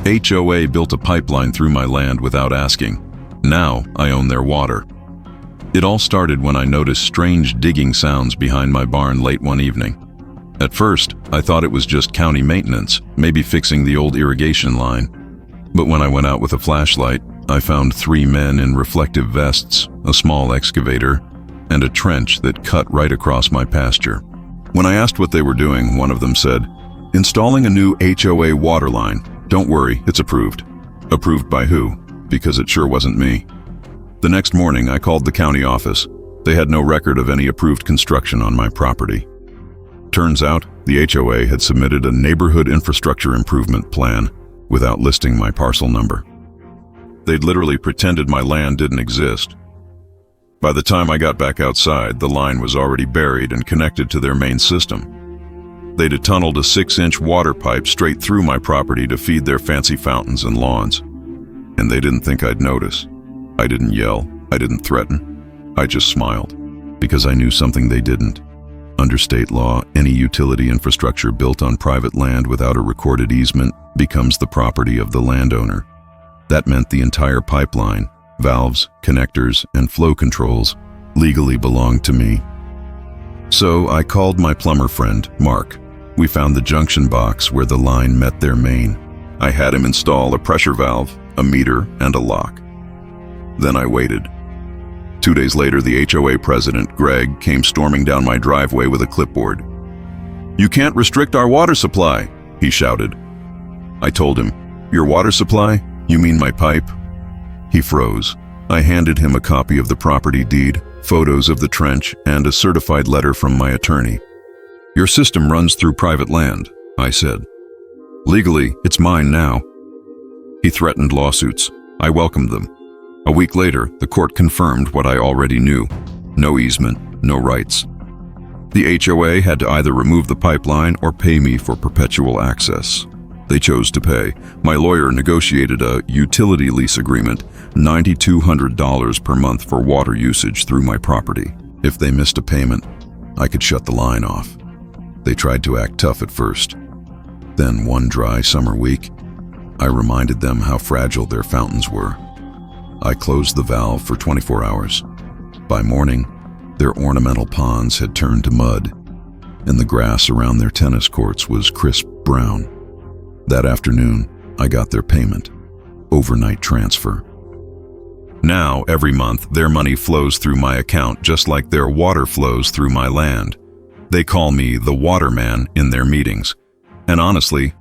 HOA built a pipeline through my land without asking. Now I own their water. It all started when I noticed strange digging sounds behind my barn late one evening. At first, I thought it was just county maintenance, maybe fixing the old irrigation line. But when I went out with a flashlight, I found 3 men in reflective vests, a small excavator, and a trench that cut right across my pasture. When I asked what they were doing, one of them said, "Installing a new HOA water line. Don't worry, it's approved." Approved by who? Because it sure wasn't me. The next morning, I called the county office. They had no record of any approved construction on my property. Turns out, the HOA had submitted a neighborhood infrastructure improvement plan without listing my parcel number. They'd literally pretended my land didn't exist. By the time I got back outside, the line was already buried and connected to their main system. They'd tunneled a 6-inch water pipe straight through my property to feed their fancy fountains and lawns. And they didn't think I'd notice. I didn't yell, I didn't threaten. I just smiled, because I knew something they didn't. Under state law, any utility infrastructure built on private land without a recorded easement becomes the property of the landowner. That meant the entire pipeline, valves, connectors, and flow controls legally belonged to me. So I called my plumber friend, Mark. We found the junction box where the line met their main. I had him install a pressure valve, a meter, and a lock. Then I waited. 2 days later, the HOA president, Greg, came storming down my driveway with a clipboard. "You can't restrict our water supply," he shouted. I told him, "Your water supply? You mean my pipe?" He froze. I handed him a copy of the property deed, photos of the trench, and a certified letter from my attorney. "Your system runs through private land," I said. "Legally, it's mine now." He threatened lawsuits. I welcomed them. A week later, the court confirmed what I already knew. No easement, no rights. The HOA had to either remove the pipeline or pay me for perpetual access. They chose to pay. My lawyer negotiated a utility lease agreement, $9,200 per month for water usage through my property. If they missed a payment, I could shut the line off. They tried to act tough at first. Then one dry summer week, I reminded them how fragile their fountains were. I closed the valve for 24 hours. By morning, their ornamental ponds had turned to mud, and the grass around their tennis courts was crisp brown. That afternoon, I got their payment, overnight transfer. Now, every month, their money flows through my account just like their water flows through my land. They call me the waterman in their meetings. And honestly,